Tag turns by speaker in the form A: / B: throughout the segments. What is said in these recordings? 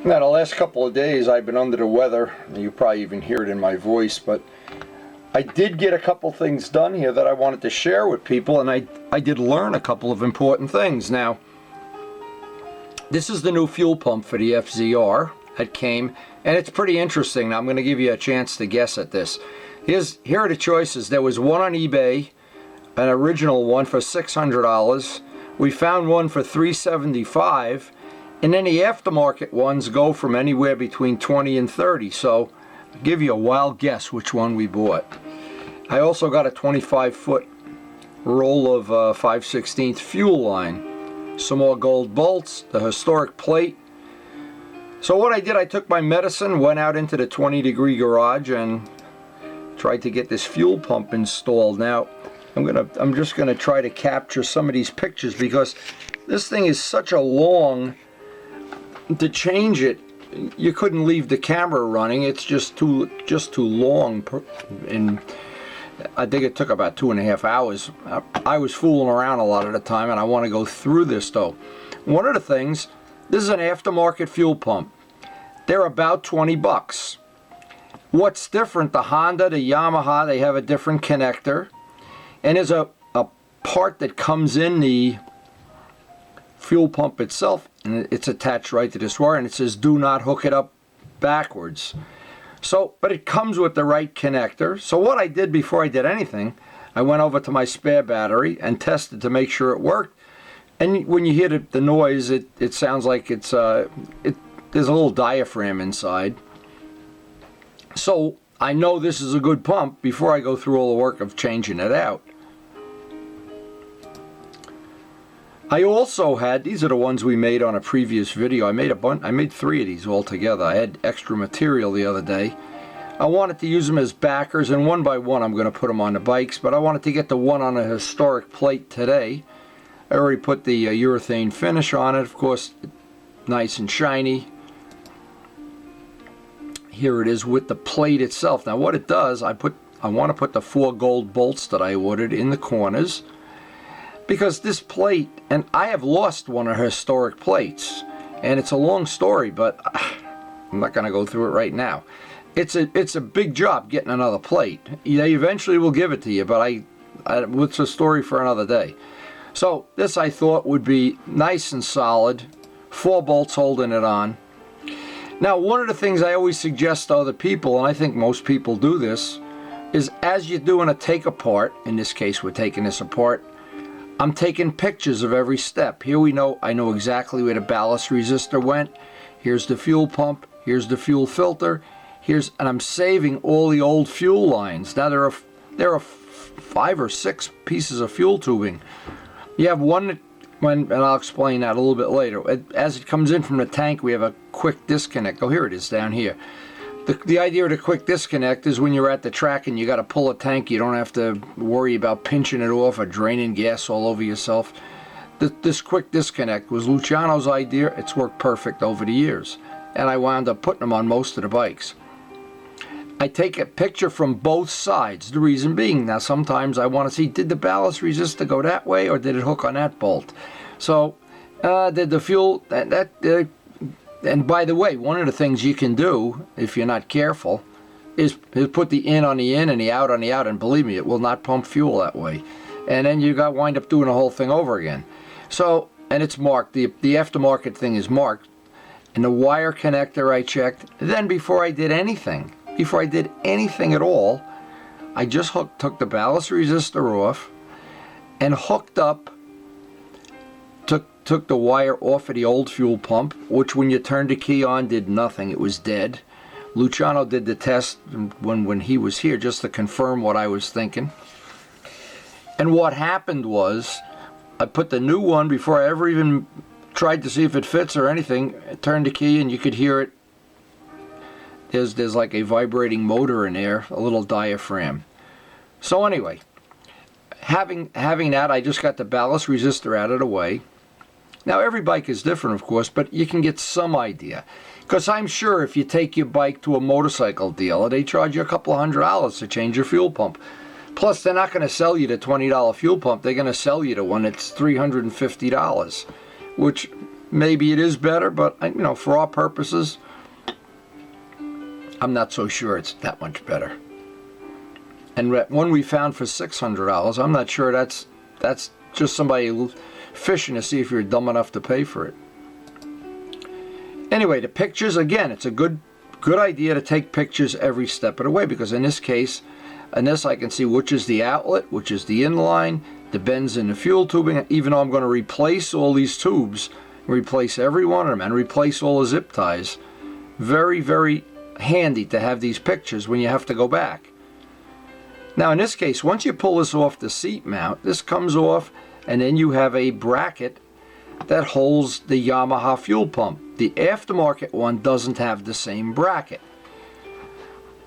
A: Now, the last couple of days I've been under the weather. You probably even hear it in my voice, but I did get a couple things done here that I wanted to share with people, and I did learn a couple of important things. Now, this is the new fuel pump for the FZR that came, and it's pretty interesting. Now, I'm going to give you a chance to guess at this. Here are the choices. There was one on eBay, an original one for $600. We found one for $375, and then the aftermarket ones go from anywhere between $20 and $30. So I'll give you a wild guess which one we bought. I also got a 25-foot roll of 5/16 fuel line, some more gold bolts, the historic plate. So what I did, I took my medicine, went out into the 20-degree garage, and tried to get this fuel pump installed. Now, I'm just gonna try to capture some of these pictures because this thing is such a long. To change it, you couldn't leave the camera running. It's just too long, and I think it took about 2.5 hours. I was fooling around a lot of the time, and I want to go through this though. One of the things, this is an aftermarket fuel pump. They're about 20 bucks. What's different? The Honda, the Yamaha, they have a different connector, and there's a part that comes in the fuel pump itself, and it's attached right to this wire, and it says do not hook it up backwards. So, but it comes with the right connector. So what I did before I did anything, I went over to my spare battery and tested to make sure it worked. And when you hear the noise, it sounds like there's a little diaphragm inside. So I know this is a good pump before I go through all the work of changing it out. I also had, these are the ones we made on a previous video. I made 3 of these all together. I had extra material the other day. I wanted to use them as backers, and one by one I'm going to put them on the bikes, but I wanted to get the one on a historic plate today. I already put the urethane finish on it, of course, nice and shiny. Here it is with the plate itself. Now what it does, I want to put the 4 gold bolts that I ordered in the corners, because this plate, and I have lost one of her historic plates, and it's a long story, but I'm not going to go through it right now. It's a big job getting another plate. They eventually will give it to you, but it's a story for another day. So this I thought would be nice and solid, 4 bolts holding it on. Now, one of the things I always suggest to other people, and I think most people do this, is as you're doing a take apart, in this case we're taking this apart, I'm taking pictures of every step. Here I know exactly where the ballast resistor went. Here's the fuel pump. Here's the fuel filter. And I'm saving all the old fuel lines. Now there are 5 or 6 pieces of fuel tubing. You have one, and I'll explain that a little bit later. As it comes in from the tank, we have a quick disconnect. Oh, here it is down here. The idea of the quick disconnect is when you're at the track and you got to pull a tank, you don't have to worry about pinching it off or draining gas all over yourself. This quick disconnect was Luciano's idea. It's worked perfect over the years, and I wound up putting them on most of the bikes. I take a picture from both sides. The reason being, now sometimes I want to see, did the ballast resistor go that way or did it hook on that bolt? So did the fuel and by the way, one of the things you can do, if you're not careful, is put the in on the in and the out on the out, and believe me, it will not pump fuel that way. And then you wind up doing the whole thing over again. So, and it's marked, the aftermarket thing is marked, and the wire connector I checked. Then before I did anything at all, I just took the ballast resistor off and hooked up, took the wire off of the old fuel pump, which when you turned the key on did nothing. It was dead. Luciano did the test when he was here just to confirm what I was thinking. And what happened was, I put the new one before I ever even tried to see if it fits or anything. I turned the key and you could hear it. There's like a vibrating motor in there, a little diaphragm. So anyway, having that, I just got the ballast resistor out of the way. Now every bike is different, of course, but you can get some idea. Because I'm sure if you take your bike to a motorcycle dealer, they charge you a couple of $100 to change your fuel pump. Plus, they're not going to sell you the $20 fuel pump. They're going to sell you the one that's $350, which maybe it is better, but you know, for our purposes, I'm not so sure it's that much better. And one we found for $600, I'm not sure that's just somebody fishing to see if you're dumb enough to pay for it. Anyway, the pictures, again, it's a good idea to take pictures every step of the way, because in this case, in this I can see which is the outlet, which is the inline, the bends in the fuel tubing, even though I'm going to replace all these tubes, replace every one of them, and replace all the zip ties. Very, very handy to have these pictures when you have to go back. Now in this case, once you pull this off the seat mount, this comes off, and then you have a bracket that holds the Yamaha fuel pump. The aftermarket one doesn't have the same bracket.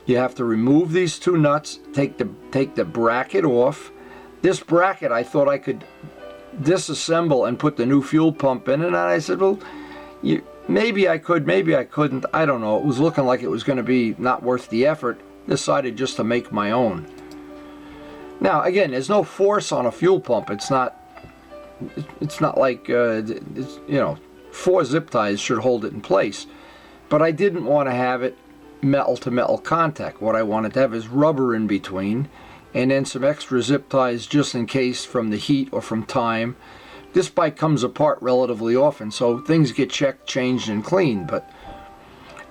A: You have to remove these two nuts, take the bracket off. This bracket I thought I could disassemble and put the new fuel pump in, and I said, well, maybe I could, maybe I couldn't, I don't know. It was looking like it was going to be not worth the effort. Decided just to make my own. Now again, there's no force on a fuel pump. It's not like you know, 4 zip ties should hold it in place. But I didn't want to have it metal to metal contact. What I wanted to have is rubber in between, and then some extra zip ties just in case from the heat or from time. This bike comes apart relatively often, so things get checked, changed, and cleaned. But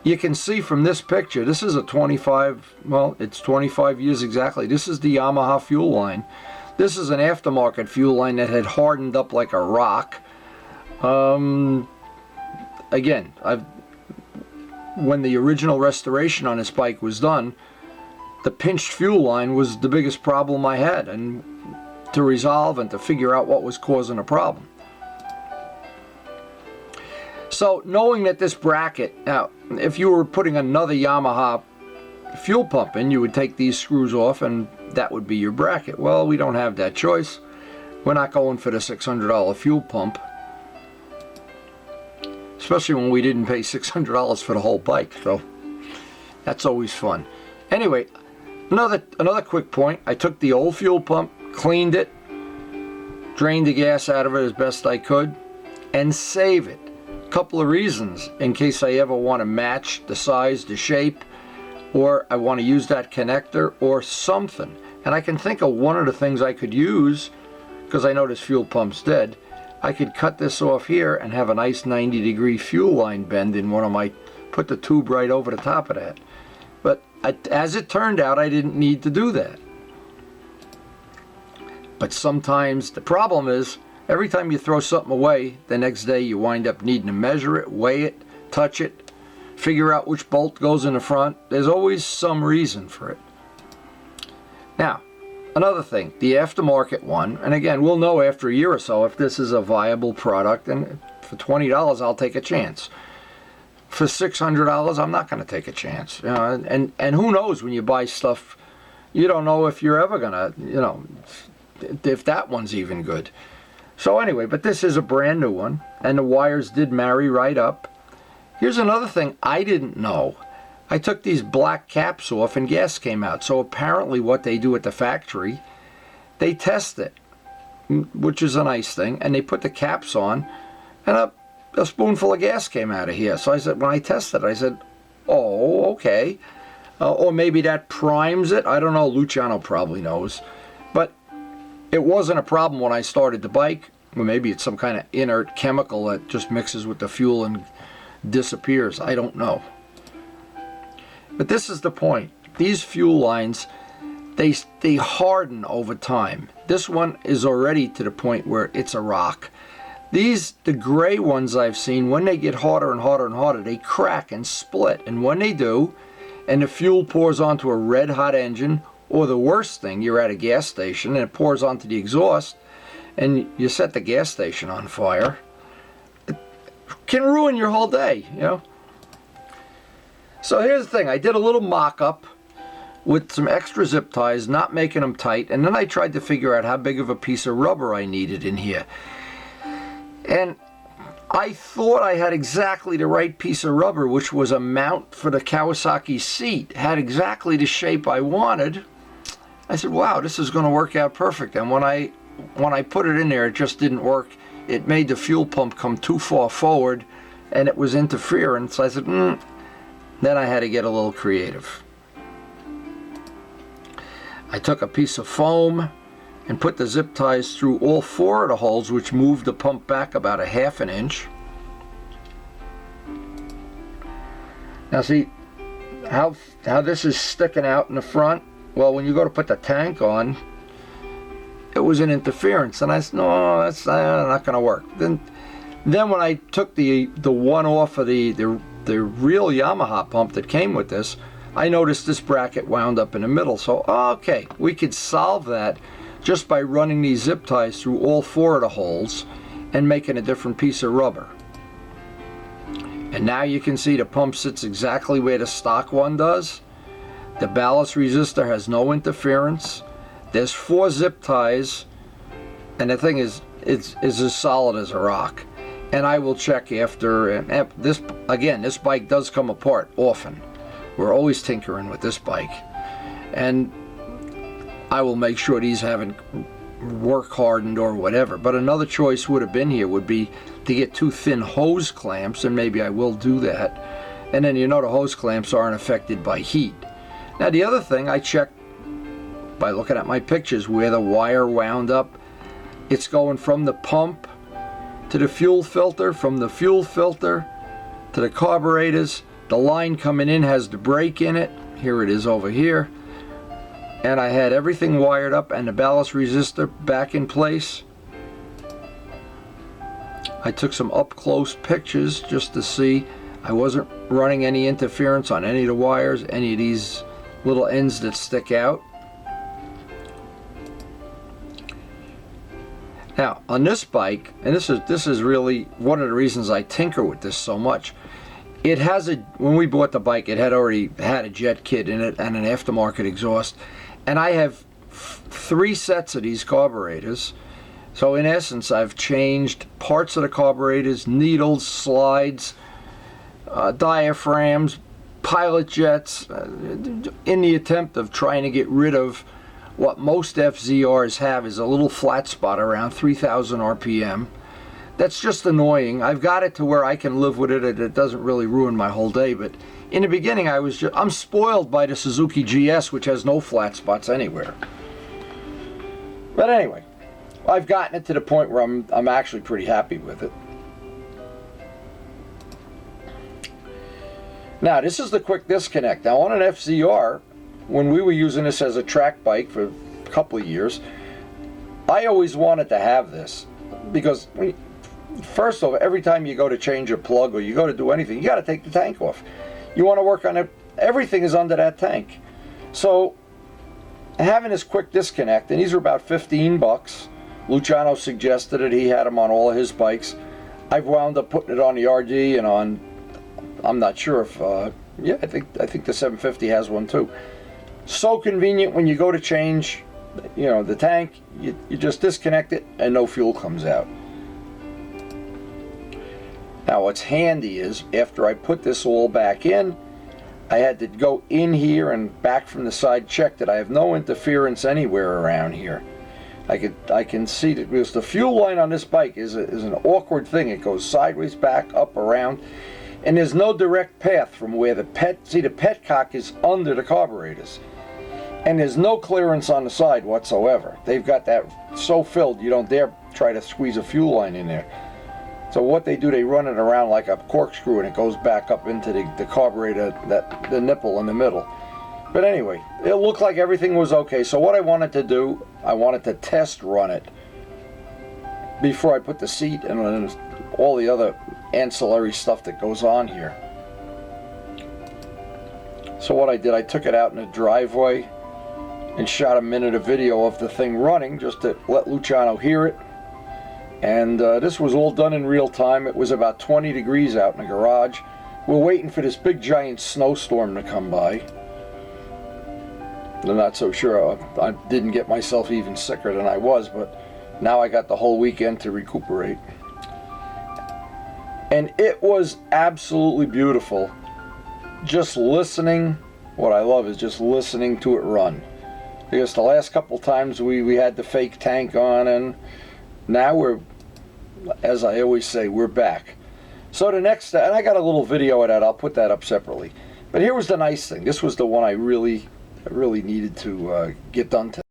A: you can see from this picture, this is a 25, well, it's 25 years exactly. This is the Yamaha fuel line. This is an aftermarket fuel line that had hardened up like a rock. Again, when the original restoration on this bike was done, the pinched fuel line was the biggest problem I had, and to resolve and to figure out what was causing the problem. So knowing that this bracket, now if you were putting another Yamaha fuel pump in, you would take these screws off and that would be your bracket. Well, we don't have that choice. We're not going for the $600 fuel pump, especially when we didn't pay $600 for the whole bike, so that's always fun. Anyway, another quick point, I took the old fuel pump, cleaned it, drained the gas out of it as best I could, and save it. Couple of reasons in case I ever want to match the size, the shape, or I want to use that connector or something. And I can think of one of the things I could use, because I know this fuel pump's dead. I could cut this off here and have a nice 90-degree fuel line bend in one of my, put the tube right over the top of that. But as it turned out, I didn't need to do that. But sometimes the problem is, every time you throw something away, the next day you wind up needing to measure it, weigh it, touch it, figure out which bolt goes in the front. There's always some reason for it. Now, another thing, the aftermarket one, and again, we'll know after a year or so if this is a viable product, and for $20 I'll take a chance. For $600 I'm not going to take a chance. You know, and who knows, when you buy stuff, you don't know if you're ever going to, you know, if that one's even good. So anyway, but this is a brand new one, and the wires did marry right up. Here's another thing I didn't know. I took these black caps off and gas came out. So apparently what they do at the factory, they test it, which is a nice thing, and they put the caps on, and a spoonful of gas came out of here. So I said, when I tested it, I said, oh, okay. Or maybe that primes it. I don't know. Luciano probably knows. But it wasn't a problem when I started the bike. Well, maybe it's some kind of inert chemical that just mixes with the fuel and disappears. I don't know. But this is the point. These fuel lines, they harden over time. This one is already to the point where it's a rock. The gray ones I've seen, when they get harder and harder and harder, they crack and split. And when they do, and the fuel pours onto a red hot engine, or the worst thing, you're at a gas station and it pours onto the exhaust and you set the gas station on fire, it can ruin your whole day, you know. So here's the thing, I did a little mock-up with some extra zip ties, not making them tight, and then I tried to figure out how big of a piece of rubber I needed in here. And I thought I had exactly the right piece of rubber, which was a mount for the Kawasaki seat, had exactly the shape I wanted. I said, wow, this is going to work out perfect. And when I put it in there, it just didn't work it made the fuel pump come too far forward and it was interfering. So I said, Then I had to get a little creative. I took a piece of foam and put the zip ties through all 4 of the holes, which moved the pump back about a ½ an inch. Now see how this is sticking out in the front? Well, when you go to put the tank on, it was an interference, and I said, no, that's not going to work. Then when I took the one off of the real Yamaha pump that came with this, I noticed this bracket wound up in the middle. So okay, we could solve that just by running these zip ties through all 4 of the holes and making a different piece of rubber. And now you can see the pump sits exactly where the stock one does. The ballast resistor has no interference. There's 4 zip ties, and the thing is, it's as solid as a rock. And I will check after. This bike does come apart often. We're always tinkering with this bike, and I will make sure these haven't work hardened or whatever. But another choice would have been here would be to get 2 thin hose clamps, and maybe I will do that. And then the hose clamps aren't affected by heat. Now the other thing, I checked by looking at my pictures where the wire wound up. It's going from the pump to the fuel filter, from the fuel filter to the carburetors. The line coming in has the brake in it. Here it is over here. And I had everything wired up and the ballast resistor back in place. I took some up close pictures just to see I wasn't running any interference on any of the wires, any of these little ends that stick out. Now on this bike, and this is really one of the reasons I tinker with this so much, it has when we bought the bike, it had already had a jet kit in it and an aftermarket exhaust. And I have 3 sets of these carburetors. So in essence, I've changed parts of the carburetors, needles, slides, diaphragms, pilot jets, in the attempt of trying to get rid of what most FZRs have is a little flat spot around 3,000 RPM. That's just annoying. I've got it to where I can live with it and it doesn't really ruin my whole day, but in the beginning I'm spoiled by the Suzuki GS, which has no flat spots anywhere. But anyway, I've gotten it to the point where I'm actually pretty happy with it. Now this is the quick disconnect. Now on an FZR, when we were using this as a track bike for a couple of years, I always wanted to have this because first off, every time you go to change a plug or you go to do anything, you got to take the tank off. You want to work on it, everything is under that tank. So having this quick disconnect, and these are about 15 bucks. Luciano suggested it. He had them on all of his bikes. I've wound up putting it on the RD and on, I'm not sure if, yeah, I think the 750 has one too. So convenient when you go to change, the tank, you just disconnect it and no fuel comes out. Now what's handy is after I put this all back in, I had to go in here and back from the side, check that I have no interference anywhere around here. I can see that because the fuel line on this bike is an awkward thing. It goes sideways, back, up, around, and there's no direct path from where the petcock is under the carburetors. And there's no clearance on the side whatsoever. They've got that so filled you don't dare try to squeeze a fuel line in there. So what they do, they run it around like a corkscrew and it goes back up into the carburetor, the nipple in the middle. But anyway, it looked like everything was okay. So what I wanted to do, I wanted to test run it before I put the seat and all the other ancillary stuff that goes on here. So what I did, I took it out in the driveway and shot a minute of video of the thing running just to let Luciano hear it. And this was all done in real time. It was about 20 degrees out in the garage. We're waiting for this big giant snowstorm to come by. I'm not so sure. I didn't get myself even sicker than I was, but now I got the whole weekend to recuperate. And it was absolutely beautiful. Just listening, what I love is just listening to it run. Because the last couple times we had the fake tank on, and now as I always say, we're back. So the next, and I got a little video of that. I'll put that up separately. But here was the nice thing. This was the one I really needed to get done today.